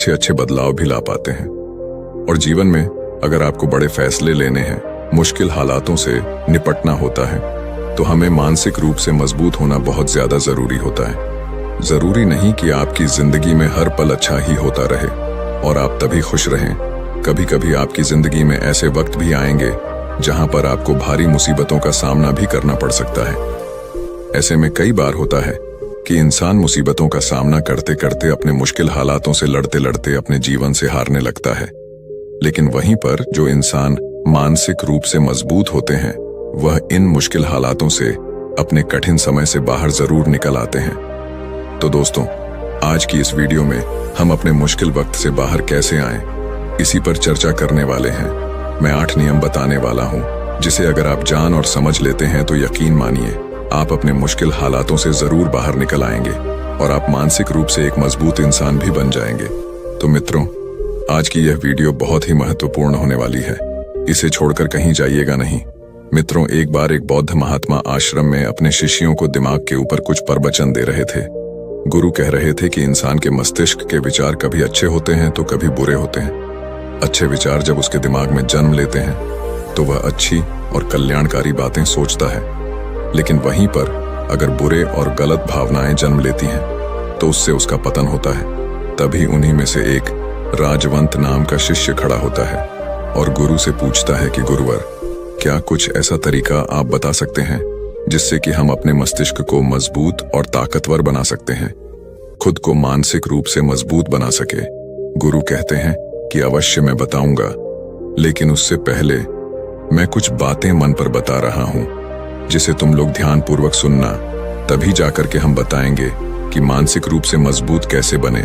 अच्छे अच्छे बदलाव भी ला पाते हैं। और जीवन में अगर आपको बड़े फैसले लेने हैं, मुश्किल हालातों से निपटना होता है, तो हमें मानसिक रूप से मजबूत होना बहुत ज्यादा जरूरी होता है। जरूरी नहीं कि आपकी जिंदगी में हर पल अच्छा ही होता रहे और आप तभी खुश रहें। कभी कभी आपकी जिंदगी में ऐसे वक्त भी आएंगे जहां पर आपको भारी मुसीबतों का सामना भी करना पड़ सकता है। ऐसे में कई बार होता है कि इंसान मुसीबतों का सामना करते करते अपने मुश्किल हालातों से लड़ते लड़ते अपने जीवन से हारने लगता है। लेकिन वहीं पर जो इंसान मानसिक रूप से मजबूत होते हैं, वह इन मुश्किल हालातों से अपने कठिन समय से बाहर जरूर निकल आते हैं। तो दोस्तों, आज की इस वीडियो में हम अपने मुश्किल वक्त से बाहर कैसे आएं, इसी पर चर्चा करने वाले हैं। मैं 8 नियम बताने वाला हूं, जिसे अगर आप जान और समझ लेते हैं तो यकीन मानिए आप अपने मुश्किल हालातों से जरूर बाहर निकल आएंगे और आप मानसिक रूप से एक मजबूत इंसान भी बन जाएंगे। तो मित्रों, आज की यह वीडियो बहुत ही महत्वपूर्ण होने वाली है, इसे छोड़कर कहीं जाइएगा नहीं। मित्रों, एक बार एक बौद्ध महात्मा आश्रम में अपने शिष्यों को दिमाग के ऊपर कुछ प्रवचन दे रहे थे। गुरु कह रहे थे कि इंसान के मस्तिष्क के विचार कभी अच्छे होते हैं तो कभी बुरे होते हैं। अच्छे विचार जब उसके दिमाग में जन्म लेते हैं तो वह अच्छी और कल्याणकारी बातें सोचता है, लेकिन वहीं पर अगर बुरे और गलत भावनाएं जन्म लेती हैं तो उससे उसका पतन होता है। तभी उन्हीं में से एक राजवंत नाम का शिष्य खड़ा होता है और गुरु से पूछता है कि गुरुवर, क्या कुछ ऐसा तरीका आप बता सकते हैं जिससे कि हम अपने मस्तिष्क को मजबूत और ताकतवर बना सकते हैं, खुद को मानसिक रूप से मजबूत बना सके। गुरु कहते हैं कि अवश्य मैं बताऊंगा, लेकिन उससे पहले मैं कुछ बातें मन पर बता रहा हूं जिसे तुम लोग ध्यानपूर्वक सुनना, तभी जाकर के हम बताएंगे कि मानसिक रूप से मजबूत कैसे बने।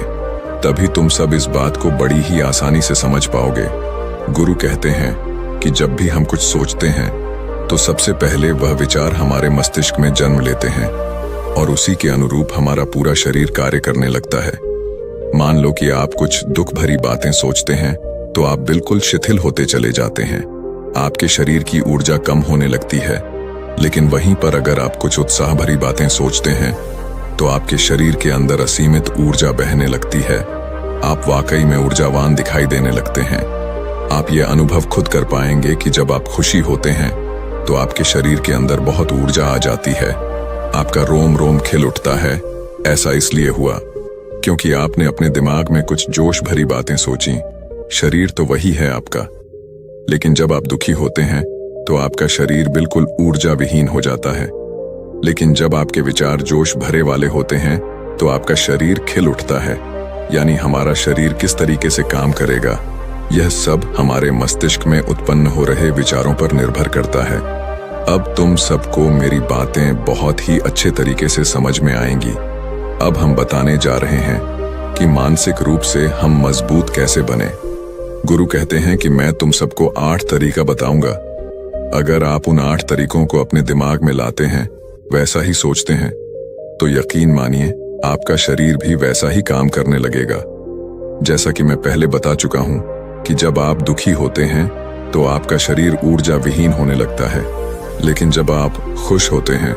तभी तुम सब इस बात को बड़ी ही आसानी से समझ पाओगे। गुरु कहते हैं कि जब भी हम कुछ सोचते हैं तो सबसे पहले वह विचार हमारे मस्तिष्क में जन्म लेते हैं और उसी के अनुरूप हमारा पूरा शरीर कार्य करने लगता है। मान लो कि आप कुछ दुख भरी बातें सोचते हैं तो आप बिल्कुल शिथिल होते चले जाते हैं, आपके शरीर की ऊर्जा कम होने लगती है। लेकिन वहीं पर अगर आप कुछ उत्साह भरी बातें सोचते हैं तो आपके शरीर के अंदर असीमित ऊर्जा बहने लगती है। आप वाकई में ऊर्जावान दिखाई देने लगते हैं। आप ये अनुभव खुद कर पाएंगे कि जब आप खुशी होते हैं तो आपके शरीर के अंदर बहुत ऊर्जा आ जाती है, आपका रोम रोम खिल उठता है। ऐसा इसलिए हुआ क्योंकि आपने अपने दिमाग में कुछ जोश भरी बातें सोची। शरीर तो वही है आपका, लेकिन जब आप दुखी होते हैं तो आपका शरीर बिल्कुल ऊर्जा विहीन हो जाता है। लेकिन जब आपके विचार जोश भरे वाले होते हैं तो आपका शरीर खिल उठता है। यानी हमारा शरीर किस तरीके से काम करेगा, यह सब हमारे मस्तिष्क में उत्पन्न हो रहे विचारों पर निर्भर करता है। अब तुम सबको मेरी बातें बहुत ही अच्छे तरीके से समझ में आएंगी। अब हम बताने जा रहे हैं कि मानसिक रूप से हम मजबूत कैसे बने। गुरु कहते हैं कि मैं तुम सबको 8 तरीका बताऊंगा। अगर आप उन 8 तरीकों को अपने दिमाग में लाते हैं, वैसा ही सोचते हैं, तो यकीन मानिए आपका शरीर भी वैसा ही काम करने लगेगा। जैसा कि मैं पहले बता चुका हूं कि जब आप दुखी होते हैं तो आपका शरीर ऊर्जा विहीन होने लगता है, लेकिन जब आप खुश होते हैं,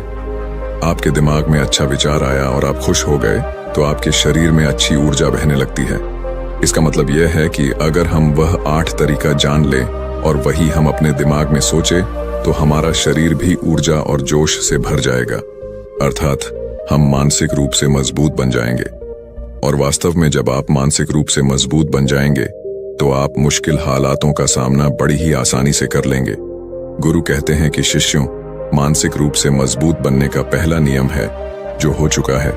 आपके दिमाग में अच्छा विचार आया और आप खुश हो गए तो आपके शरीर में अच्छी ऊर्जा बहने लगती है। इसका मतलब यह है कि अगर हम वह 8 तरीका जान लें और वही हम अपने दिमाग में सोचे तो हमारा शरीर भी ऊर्जा और जोश से भर जाएगा, अर्थात हम मानसिक रूप से मजबूत बन जाएंगे। और वास्तव में जब आप मानसिक रूप से मजबूत बन जाएंगे तो आप मुश्किल हालातों का सामना बड़ी ही आसानी से कर लेंगे। गुरु कहते हैं कि शिष्यों, मानसिक रूप से मजबूत बनने का पहला नियम है, जो हो चुका है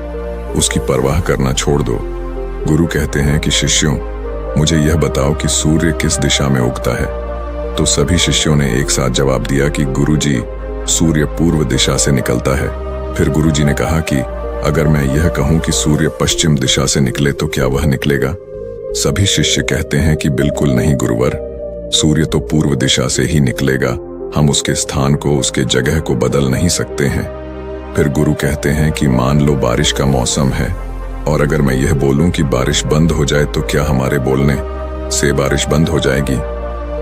उसकी परवाह करना छोड़ दो। गुरु कहते हैं कि शिष्यों, मुझे यह बताओ कि सूर्य किस दिशा में उगता है। तो सभी शिष्यों ने एक साथ जवाब दिया कि गुरुजी, सूर्य पूर्व दिशा से निकलता है। फिर गुरुजी ने कहा कि अगर मैं यह कहूं कि सूर्य पश्चिम दिशा से निकले तो क्या वह निकलेगा? सभी शिष्य कहते हैं कि बिल्कुल नहीं गुरुवर, सूर्य तो पूर्व दिशा से ही निकलेगा, हम उसके स्थान को, उसके जगह को बदल नहीं सकते हैं। फिर गुरु कहते हैं कि मान लो बारिश का मौसम है और अगर मैं यह बोलूं कि बारिश बंद हो जाए तो क्या हमारे बोलने से बारिश बंद हो जाएगी?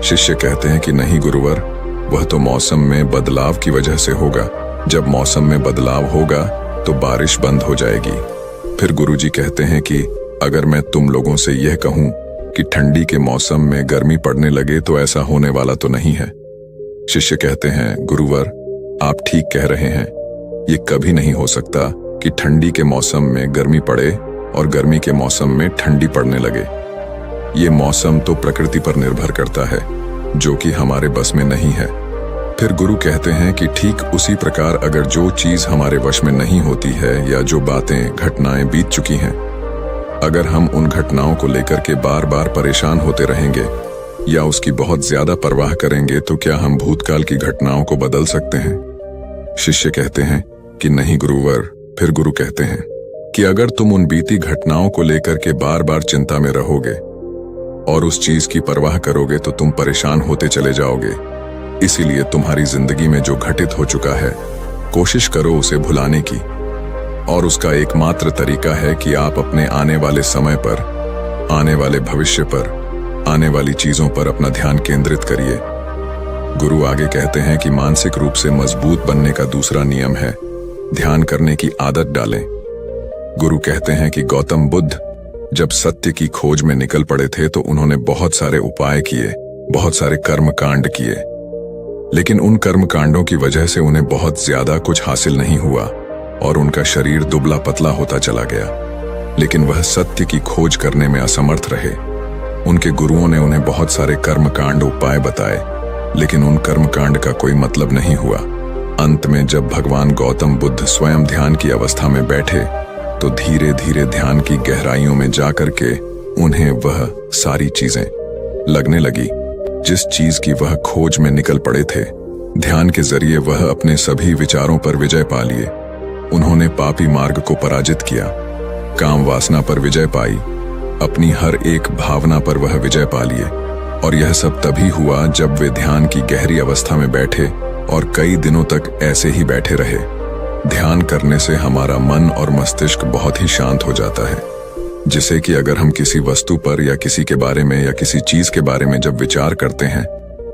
शिष्य कहते हैं कि नहीं गुरुवर, वह तो मौसम में बदलाव की वजह से होगा। जब मौसम में बदलाव होगा तो बारिश बंद हो जाएगी। फिर गुरुजी कहते हैं कि अगर मैं तुम लोगों से यह कहूं कि ठंडी के मौसम में गर्मी पड़ने लगे तो ऐसा होने वाला तो नहीं है। शिष्य कहते हैं, गुरुवर आप ठीक कह रहे हैं, ये कभी नहीं हो सकता कि ठंडी के मौसम में गर्मी पड़े और गर्मी के मौसम में ठंडी पड़ने लगे। ये मौसम तो प्रकृति पर निर्भर करता है, जो कि हमारे बस में नहीं है। फिर गुरु कहते हैं कि ठीक उसी प्रकार अगर जो चीज हमारे वश में नहीं होती है या जो बातें घटनाएं बीत चुकी हैं, अगर हम उन घटनाओं को लेकर के बार बार परेशान होते रहेंगे या उसकी बहुत ज्यादा परवाह करेंगे तो क्या हम भूतकाल की घटनाओं को बदल सकते हैं? शिष्य कहते हैं कि नहीं गुरुवर। फिर गुरु कहते हैं कि अगर तुम उन बीती घटनाओं को लेकर के बार बार चिंता में रहोगे और उस चीज की परवाह करोगे तो तुम परेशान होते चले जाओगे। इसीलिए तुम्हारी जिंदगी में जो घटित हो चुका है, कोशिश करो उसे भुलाने की, और उसका एकमात्र तरीका है कि आप अपने आने वाले समय पर, आने वाले भविष्य पर, आने वाली चीजों पर अपना ध्यान केंद्रित करिए। गुरु आगे कहते हैं कि मानसिक रूप से मजबूत बनने का दूसरा नियम है ध्यान करने की आदत डालें। गुरु कहते हैं कि गौतम बुद्ध जब सत्य की खोज में निकल पड़े थे तो उन्होंने बहुत सारे उपाय किए, बहुत सारे कर्म कांड किए, लेकिन उन कर्म कांडों की वजह से उन्हें बहुत ज्यादा कुछ हासिल नहीं हुआ और उनका शरीर दुबला पतला होता चला गया। लेकिन वह सत्य की खोज करने में असमर्थ रहे। उनके गुरुओं ने उन्हें बहुत सारे कर्म कांड उपाय बताए, लेकिन उन कर्म कांड का कोई मतलब नहीं हुआ। अंत में जब भगवान गौतम बुद्ध स्वयं ध्यान की अवस्था में बैठे तो धीरे धीरे ध्यान की गहराइयों में जाकर के उन्हें वह सारी चीजें लगने लगी जिस चीज की वह खोज में निकल पड़े थे। ध्यान के जरिए वह अपने सभी विचारों पर विजय पा लिए। उन्होंने पापी मार्ग को पराजित किया, काम वासना पर विजय पाई, अपनी हर एक भावना पर वह विजय पा लिए। और यह सब तभी हुआ जब वे ध्यान की गहरी अवस्था में बैठे और कई दिनों तक ऐसे ही बैठे रहे। ध्यान करने से हमारा मन और मस्तिष्क बहुत ही शांत हो जाता है, जिसे कि अगर हम किसी वस्तु पर या किसी के बारे में या किसी चीज के बारे में जब विचार करते हैं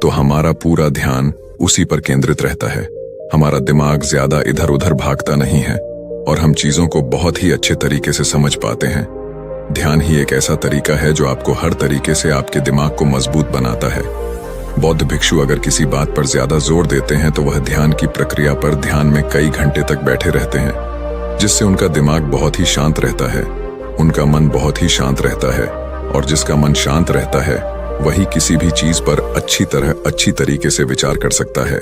तो हमारा पूरा ध्यान उसी पर केंद्रित रहता है। हमारा दिमाग ज्यादा इधर उधर भागता नहीं है और हम चीजों को बहुत ही अच्छे तरीके से समझ पाते हैं। ध्यान ही एक ऐसा तरीका है जो आपको हर तरीके से आपके दिमाग को मजबूत बनाता है। बौद्ध भिक्षु अगर किसी बात पर ज्यादा जोर देते हैं तो वह ध्यान की प्रक्रिया पर ध्यान में कई घंटे तक बैठे रहते हैं, जिससे उनका दिमाग बहुत ही शांत रहता है, उनका मन बहुत ही शांत रहता है, और जिसका मन शांत रहता है वही किसी भी चीज पर अच्छी तरीके से विचार कर सकता है।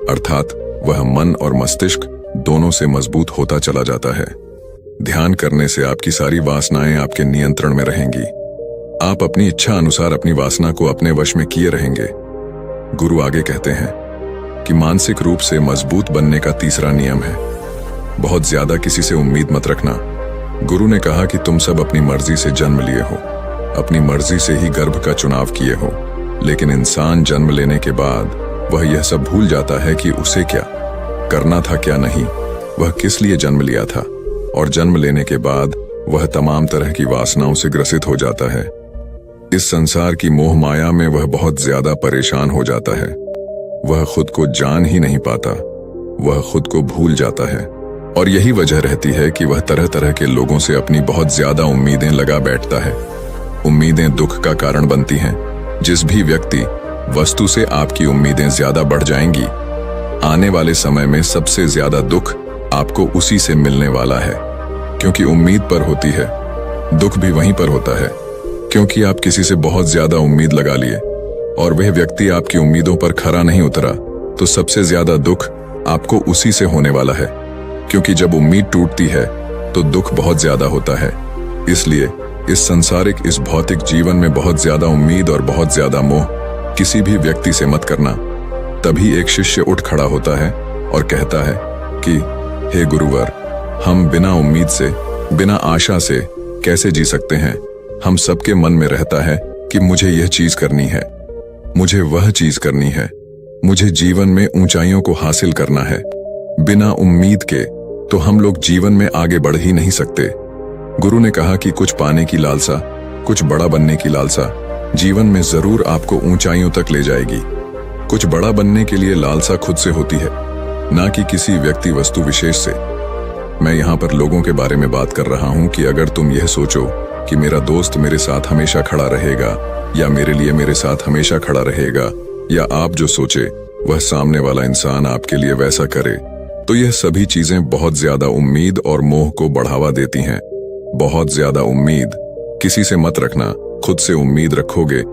अर्थात वह मन और मस्तिष्क दोनों से मजबूत होता चला जाता है। ध्यान करने से आपकी सारी वासनाएं आपके नियंत्रण में रहेंगी। आप अपनी इच्छा अनुसार अपनी वासना को अपने वश में किए रहेंगे। गुरु आगे कहते हैं कि मानसिक रूप से मजबूत बनने का तीसरा नियम है बहुत ज्यादा किसी से उम्मीद मत रखना। गुरु ने कहा कि तुम सब अपनी मर्जी से जन्म लिए हो, अपनी मर्जी से ही गर्भ का चुनाव किए हो, लेकिन इंसान जन्म लेने के बाद वह यह सब भूल जाता है कि उसे क्या करना था क्या नहीं, वह किस लिए जन्म लिया था, और जन्म लेने के बाद वह तमाम तरह की वासनाओं से ग्रसित हो जाता है। इस संसार की मोह माया में वह बहुत ज्यादा परेशान हो जाता है। वह खुद को जान ही नहीं पाता, वह खुद को भूल जाता है, और यही वजह रहती है कि वह तरह तरह के लोगों से अपनी बहुत ज्यादा उम्मीदें लगा बैठता है। उम्मीदें दुख का कारण बनती हैं। जिस भी व्यक्ति वस्तु से आपकी उम्मीदें ज्यादा बढ़ जाएंगी, आने वाले समय में सबसे ज्यादा दुख आपको उसी से मिलने वाला है, क्योंकि उम्मीद पर होती है। दुख भी वहीं पर होता है, क्योंकि आप किसी से बहुत ज्यादा उम्मीद लगा लिए और वह व्यक्ति आपकी उम्मीदों पर खरा नहीं उतरा, तो सबसे ज्यादा दुख आपको उसी से होने वाला है। क्योंकि जब उम्मीद टूटती है तो दुख बहुत ज्यादा होता है। इसलिए इस संसारिक, इस भौतिक जीवन में बहुत ज्यादा उम्मीद और बहुत ज्यादा मोह किसी भी व्यक्ति से मत करना। तभी एक शिष्य उठ खड़ा होता है और कहता है कि हे गुरुवर, हम बिना उम्मीद से, बिना आशा से कैसे जी सकते हैं? हम सबके मन में रहता है कि मुझे यह चीज करनी है, मुझे वह चीज करनी है, मुझे जीवन में ऊंचाइयों को हासिल करना है। बिना उम्मीद के तो हम लोग जीवन में आगे बढ़ ही नहीं सकते। गुरु ने कहा कि कुछ पाने की लालसा, कुछ बड़ा बनने की लालसा जीवन में जरूर आपको ऊंचाइयों तक ले जाएगी। कुछ बड़ा बनने के लिए लालसा खुद से होती है, ना कि किसी व्यक्ति वस्तु विशेष से। मैं यहाँ पर लोगों के बारे में बात कर रहा हूँ कि अगर तुम यह सोचो कि मेरा दोस्त मेरे साथ हमेशा खड़ा रहेगा, या मेरे लिए मेरे साथ हमेशा खड़ा रहेगा, या आप जो सोचे वह सामने वाला इंसान आपके लिए वैसा करे, तो यह सभी चीजें बहुत ज्यादा उम्मीद और मोह को बढ़ावा देती हैं। बहुत ज्यादा उम्मीद किसी से मत रखना, खुद से उम्मीद रखोगे